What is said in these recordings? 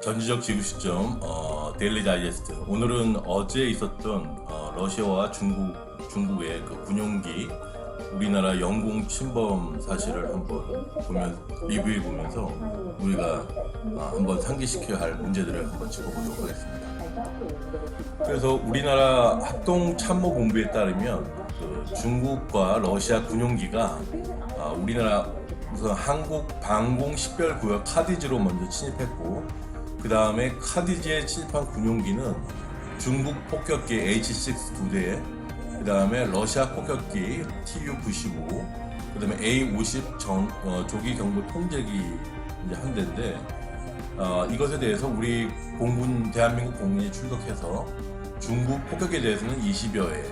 전지적 지구 시점 데일리 다이제스트. 오늘은 어제 있었던 러시아와 중국의 그 군용기 우리나라 영공 침범 사실을 한번 리뷰해 보면서 우리가 한번 상기시켜야 할 문제들을 한번 짚어보도록 하겠습니다. 그래서 우리나라 합동참모본부에 따르면 그 중국과 러시아 군용기가 우리나라 우선 한국 방공 식별구역 카디지로 먼저 침입했고, 그 다음에 카디지에 침입한 군용기는 중국 폭격기 H-6 2대, 그 다음에 러시아 폭격기 Tu-95, 그 다음에 A-50 조기 경보 통제기 이제 한 대인데, 이것에 대해서 우리 대한민국 공군이 출격해서 중국 폭격기에 대해서는 20여 회,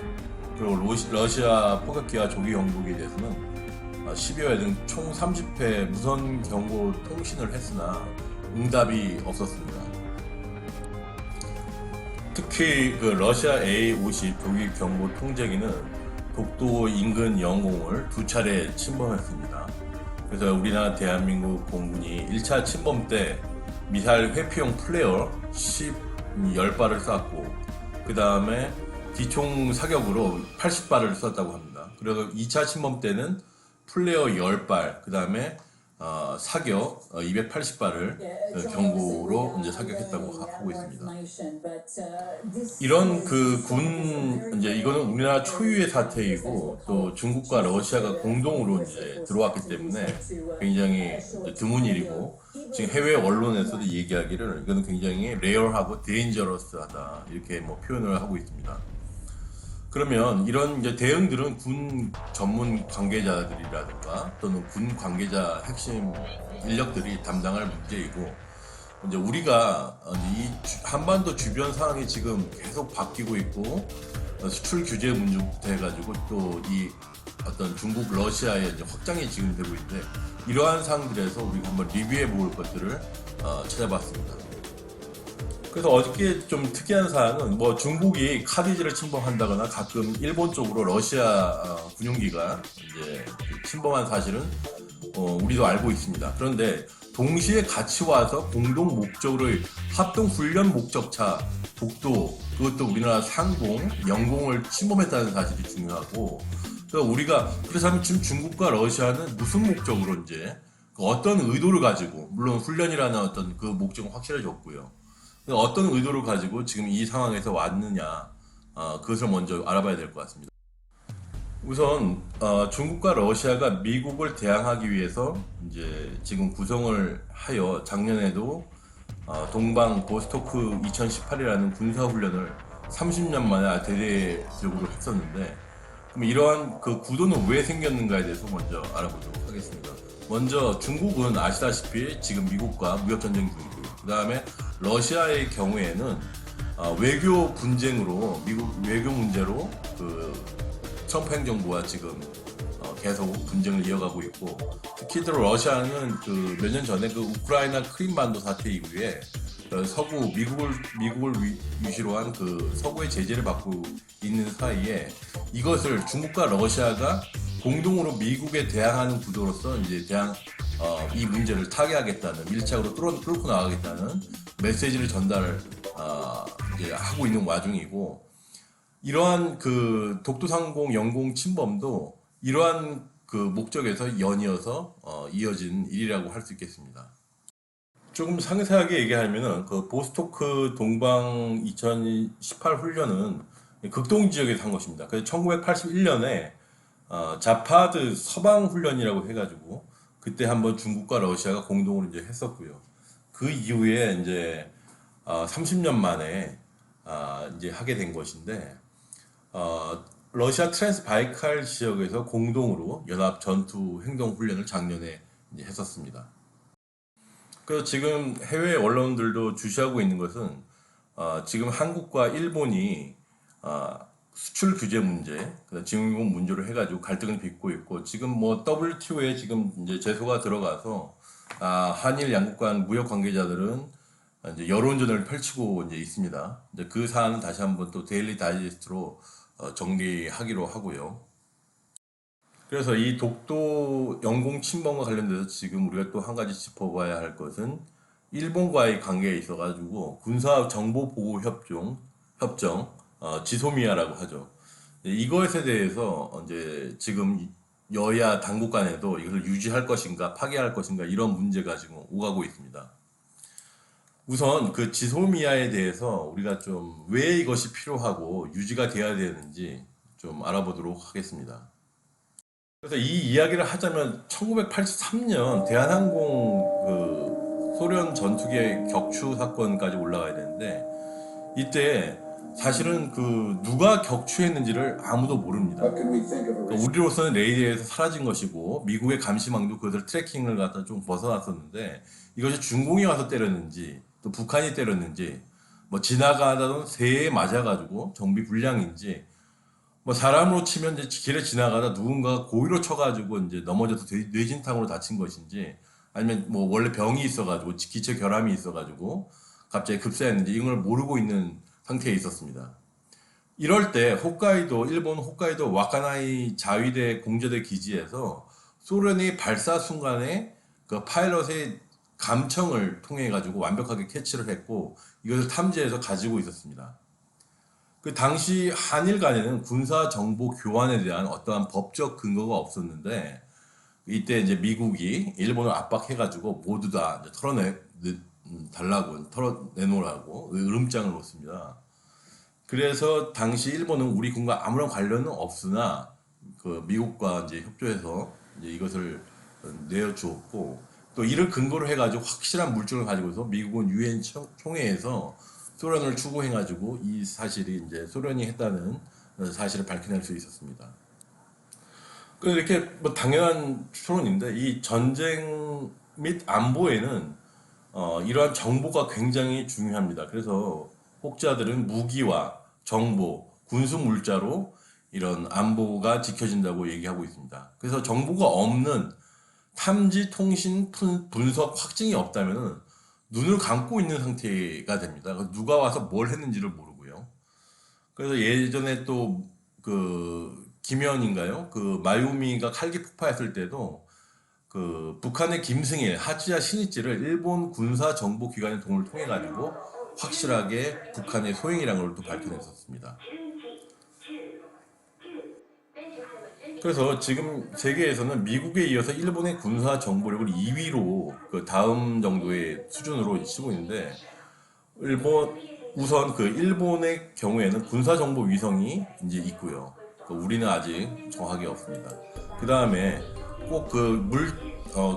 그리고 러시아 폭격기와 조기 경보기에 대해서는 10여 회 등 총 30회 무선 경보 통신을 했으나 응답이 없었습니다. 특히 그 러시아 A-50 조기 경보 통제기는 독도 인근 영공을 2차례 침범했습니다. 그래서 우리나라 대한민국 공군이 1차 침범 때 미사일 회피용 플레어 10발을 쐈고, 그 다음에 기총 사격으로 80발을 쐈다고 합니다. 그래서 2차 침범 때는 플레어 10발, 그 다음에 사격 280발을 경보로 이제 사격했다고 하고 있습니다. 이런 이제 이거는 우리나라 초유의 사태이고, 또 중국과 러시아가 공동으로 이제 들어왔기 때문에 굉장히 드문 일이고, 지금 해외 언론에서도 얘기하기를 이거는 굉장히 레어하고 데인저러스하다 이렇게 표현을 하고 있습니다. 그러면 이런 이제 대응들은 군 전문 관계자들이라든가 또는 군 관계자 핵심 인력들이 담당할 문제이고, 이제 우리가 이 한반도 주변 상황이 지금 계속 바뀌고 있고, 수출 규제 문제부터 해가지고 또 이 어떤 중국 러시아의 이제 확장이 지금 되고 있는데, 이러한 상황들에서 우리가 한번 리뷰해 볼 것들을 찾아봤습니다. 그래서 어저께 좀 특이한 사항은 중국이 카디지를 침범한다거나 가끔 일본 쪽으로 러시아 군용기가 이제 침범한 사실은 우리도 알고 있습니다. 그런데 동시에 같이 와서 공동 목적으로 합동 훈련 목적차 독도, 그것도 우리나라 상공, 영공을 침범했다는 사실이 중요하고, 그래서 하면 지금 중국과 러시아는 무슨 목적으로 이제 어떤 의도를 가지고, 물론 훈련이라는 어떤 그 목적은 확실해졌고요. 어떤 의도를 가지고 지금 이 상황에서 왔느냐, 그것을 먼저 알아봐야 될 것 같습니다. 우선 중국과 러시아가 미국을 대항하기 위해서 이제 지금 구성을 하여 작년에도 동방 보스토크 2018이라는 군사훈련을 30년 만에 대대적으로 했었는데, 그럼 이러한 그 구도는 왜 생겼는가에 대해서 먼저 알아보도록 하겠습니다. 먼저 중국은 아시다시피 지금 미국과 무역전쟁 중이고요. 그 다음에 러시아의 경우에는 외교 분쟁으로, 미국 외교 문제로 그 트럼프 행정부와 지금 계속 분쟁을 이어가고 있고, 특히 또 러시아는 그 몇 년 전에 그 우크라이나 크림반도 사태 이후에 미국을 위시로 한 그 서구의 제재를 받고 있는 사이에 이것을 중국과 러시아가 공동으로 미국에 대항하는 구도로서 이제 이 문제를 타개하겠다는, 밀착으로 뚫고 나가겠다는 메시지를 이제 하고 있는 와중이고, 이러한 그 독도 상공 영공 침범도 이러한 그 목적에서 연이어서 이어진 일이라고 할 수 있겠습니다. 조금 상세하게 얘기하면은 그 보스토크 동방 2018 훈련은 극동 지역에서 한 것입니다. 그래서 1981년에 자파드 서방 훈련이라고 해가지고 그때 한번 중국과 러시아가 공동으로 이제 했었고요. 그 이후에 이제 30년 만에 이제 하게 된 것인데, 러시아 트랜스바이칼 지역에서 공동으로 연합 전투 행동 훈련을 작년에 이제 했었습니다. 그래서 지금 해외 언론들도 주시하고 있는 것은 지금 한국과 일본이 수출 규제 문제, 지원금 문제로 해가지고 갈등을 빚고 있고, 지금 WTO에 지금 이제 제소가 들어가서 한일 양국 간 무역 관계자들은 이제 여론전을 펼치고 이제 있습니다. 이제 그 사안은 다시 한번 또 데일리 다이제스트로 정리하기로 하고요. 그래서 이 독도 영공 침범과 관련돼서 지금 우리가 또 한 가지 짚어봐야 할 것은 일본과의 관계에 있어가지고 군사 정보 보호 협정, 지소미아라고 하죠. 이것에 대해서 이제 지금 여야 당국 간에도 이것을 유지할 것인가 파기할 것인가 이런 문제가 지금 오가고 있습니다. 우선 그 지소미아에 대해서 우리가 좀 왜 이것이 필요하고 유지가 돼야 되는지 좀 알아보도록 하겠습니다. 그래서 이 이야기를 하자면 1983년 대한항공 소련 전투기의 격추 사건까지 올라가야 되는데 이때 사실은 누가 격추했는지를 아무도 모릅니다. 그러니까 우리로서는 레이더에서 사라진 것이고 미국의 감시망도 그것을 트래킹을 갖다 좀 벗어났었는데 이것이 중공이 와서 때렸는지 또 북한이 때렸는지 뭐 지나가다던 새에 맞아가지고 정비 불량인지 뭐 사람으로 치면 이제 길에 지나가다 누군가 고의로 쳐가지고 이제 넘어져서 뇌진탕으로 다친 것인지 아니면 뭐 원래 병이 있어가지고 기체 결함이 있어가지고 갑자기 급사했는지 이런 걸 모르고 있는 상태에 있었습니다. 이럴 때 일본 홋카이도 와카나이 자위대 공제대 기지에서 소련이 발사 순간에 그 파일럿의 감청을 통해 가지고 완벽하게 캐치를 했고 이것을 탐지해서 가지고 있었습니다. 그 당시 한일 간에는 군사 정보 교환에 대한 어떠한 법적 근거가 없었는데 이때 이제 미국이 일본을 압박해가지고 모두 다 이제 털어내놓으라고 으름장을 놓습니다. 그래서 당시 일본은 우리 군과 아무런 관련은 없으나 그 미국과 이제 협조해서 이제 이것을 내어주었고 또 이를 근거로 해가지고 확실한 물증을 가지고서 미국은 유엔 총회에서 소련을 추구해가지고 이 사실이 이제 소련이 했다는 사실을 밝혀낼 수 있었습니다. 그래서 이렇게 뭐 당연한 추론인데 이 전쟁 및 안보에는 이러한 정보가 굉장히 중요합니다. 그래서 혹자들은 무기와 정보, 군수 물자로 이런 안보가 지켜진다고 얘기하고 있습니다. 그래서 정보가 없는 탐지, 통신, 분석, 확증이 없다면 눈을 감고 있는 상태가 됩니다. 누가 와서 뭘 했는지를 모르고요. 그래서 예전에 또 김현인가요? 마유미가 칼기 폭파했을 때도 북한의 김승일, 하치야 신이치를 일본 군사 정보 기관의 도움을 통해 가지고 확실하게 북한의 소행이라는 걸 또 밝혀냈었습니다. 그래서 지금 세계에서는 미국에 이어서 일본의 군사 정보력을 2위로 다음 정도의 수준으로 치고 있는데 우선 일본의 경우에는 군사 정보 위성이 이제 있고요. 우리는 아직 정확하게 없습니다. 그 다음에 꼭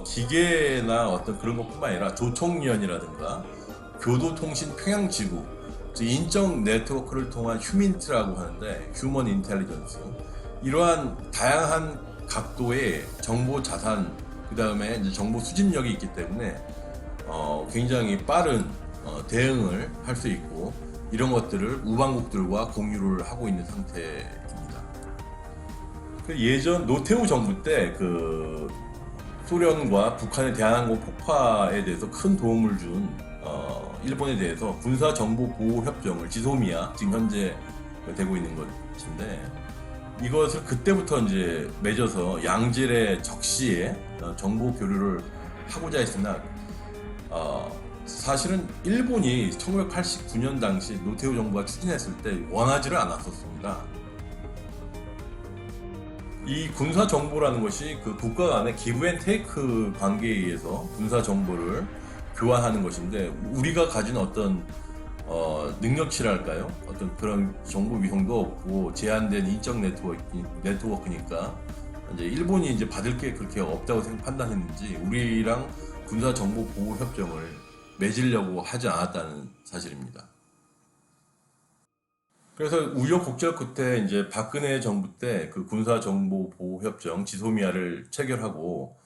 기계나 어떤 그런 것뿐만 아니라 조총위원이라든가 교도통신 평양지구, 인적 네트워크를 통한 휴민트라고 하는데 휴먼 인텔리전스 이러한 다양한 각도의 정보 자산 그 다음에 이제 정보 수집력이 있기 때문에 굉장히 빠른 대응을 할 수 있고 이런 것들을 우방국들과 공유를 하고 있는 상태입니다. 예전 노태우 정부 때 소련과 북한의 대한항공 폭파에 대해서 큰 도움을 준 일본에 대해서 군사정보보호협정을 지소미아 지금 현재 되고 있는 것인데 이것을 그때부터 이제 맺어서 양질의 적시에 정보 교류를 하고자 했으나 사실은 일본이 1989년 당시 노태우 정부가 추진했을 때 원하지를 않았었습니다. 이 군사 정보라는 것이 국가 간의 기브 앤 테이크 관계에 의해서 군사 정보를 교환하는 것인데 우리가 가진 어떤 능력치랄까요? 어떤 그런 정보 위성도 없고 제한된 인적 네트워크니까 이제 일본이 이제 받을 게 그렇게 없다고 판단했는지 우리랑 군사 정보 보호 협정을 맺으려고 하지 않았다는 사실입니다. 그래서 우여곡절 끝에 이제 박근혜 정부 때 군사 정보 보호 협정 지소미아를 체결하고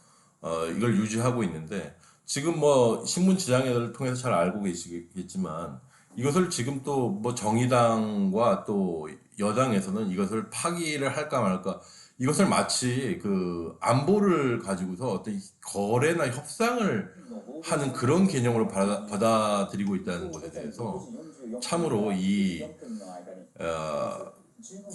이걸 유지하고 있는데 지금 뭐 신문 지장을 통해서 잘 알고 계시겠지만 이것을 지금 또 뭐 정의당과 또 여당에서는 이것을 파기를 할까 말까 이것을 마치 안보를 가지고서 어떤 거래나 협상을 하는 그런 개념으로 받아들이고 있다는 것에 대해서 참으로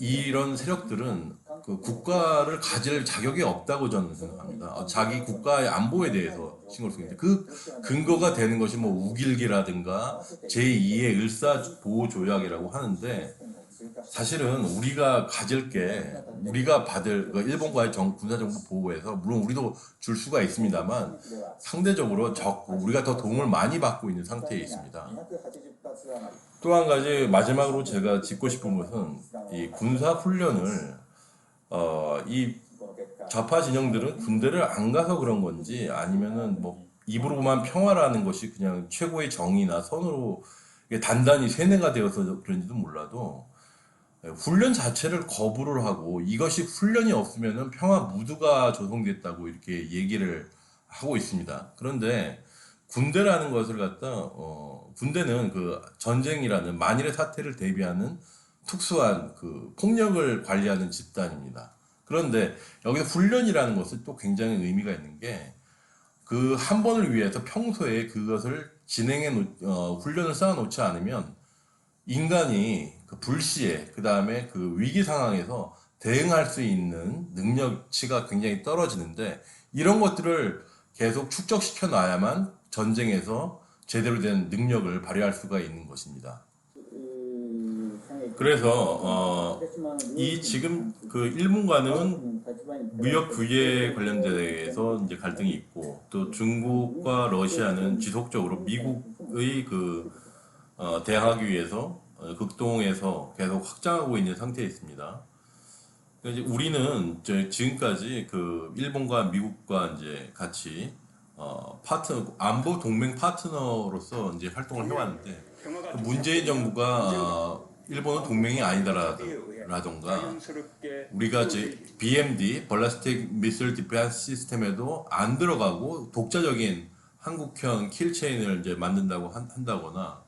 이런 세력들은 그 국가를 가질 자격이 없다고 저는 생각합니다. 자기 국가의 안보에 대해서 신경을 쓰고 있는데 그 근거가 되는 것이 뭐 우길기라든가 제2의 을사보호조약이라고 하는데 사실은 우리가 가질 게 우리가 받을 일본과의 군사정보 보호에서 물론 우리도 줄 수가 있습니다만 상대적으로 적고 우리가 더 도움을 많이 받고 있는 상태에 있습니다. 또 한 가지 마지막으로 제가 짚고 싶은 것은 이 군사 훈련을 이 좌파 진영들은 군대를 안 가서 그런 건지 아니면은 뭐 입으로만 평화라는 것이 그냥 최고의 정의나 선으로 단단히 세뇌가 되어서 그런지도 몰라도 훈련 자체를 거부를 하고 이것이 훈련이 없으면은 평화 무드가 조성됐다고 이렇게 얘기를 하고 있습니다. 그런데 군대라는 것을 갖다 군대는 그 전쟁이라는 만일의 사태를 대비하는 특수한 그 폭력을 관리하는 집단입니다. 그런데 여기서 훈련이라는 것은 또 굉장히 의미가 있는 게 그 한 번을 위해서 평소에 그것을 훈련을 쌓아놓지 않으면 인간이 그 불시에 그 다음에 그 위기 상황에서 대응할 수 있는 능력치가 굉장히 떨어지는데 이런 것들을 계속 축적시켜 놔야만 전쟁에서 제대로 된 능력을 발휘할 수가 있는 것입니다. 그래서 이 지금 그 일본과는 무역 규제 관련돼서 이제 갈등이 있고 또 중국과 러시아는 지속적으로 미국의 그 대항하기 위해서 극동에서 계속 확장하고 있는 상태에 있습니다. 이제 우리는 지금까지 그 일본과 미국과 이제 같이 안보 동맹 파트너로서 이제 활동을 해왔는데 문재인 정부가 일본은 동맹이 아니다라던가 우리가 이제 BMD (Ballistic Missile Defense System에도 안 들어가고 독자적인 한국형 킬체인을 이제 만든다고 한다거나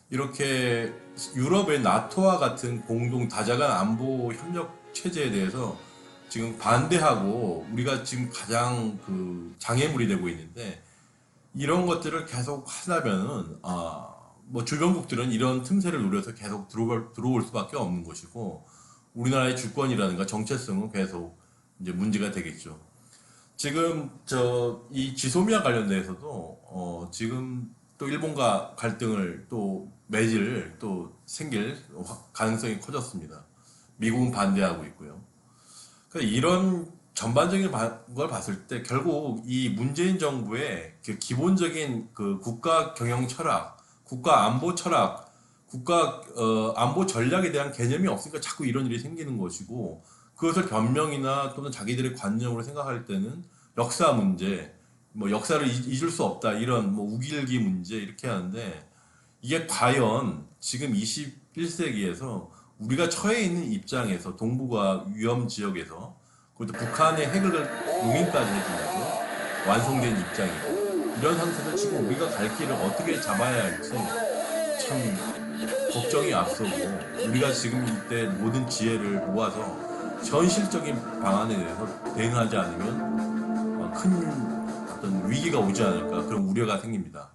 이렇게 유럽의 나토와 같은 공동 다자간 안보 협력 체제에 대해서 지금 반대하고 우리가 지금 가장 그 장애물이 되고 있는데 이런 것들을 계속 하려면은 뭐 주변국들은 이런 틈새를 노려서 계속 들어올 수밖에 없는 것이고 우리나라의 주권이라든가 정체성은 계속 이제 문제가 되겠죠. 지금 이 지소미아 관련돼서도 지금 또 일본과 갈등을 또 생길 가능성이 커졌습니다. 미국은 반대하고 있고요. 그러니까 이런 전반적인 걸 봤을 때 결국 이 문재인 정부의 그 기본적인 그 국가 경영 철학, 국가 안보 철학, 국가 안보 전략에 대한 개념이 없으니까 자꾸 이런 일이 생기는 것이고 그것을 변명이나 또는 자기들의 관념으로 생각할 때는 역사 문제, 뭐 역사를 잊을 수 없다 이런 뭐 우길기 문제 이렇게 하는데 이게 과연 지금 21세기에서 우리가 처해 있는 입장에서 동북아 위험 지역에서 그것도 북한의 핵을 용인까지 해주면서 완성된 입장이고 이런 상태에서 지금 우리가 갈 길을 어떻게 잡아야 할지 참 걱정이 앞서고 우리가 지금 이때 모든 지혜를 모아서 현실적인 방안에 대해서 대응하지 않으면 큰 어떤 위기가 오지 않을까 그런 우려가 생깁니다.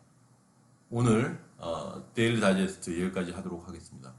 오늘 데일리 다이제스트 여기까지 하도록 하겠습니다.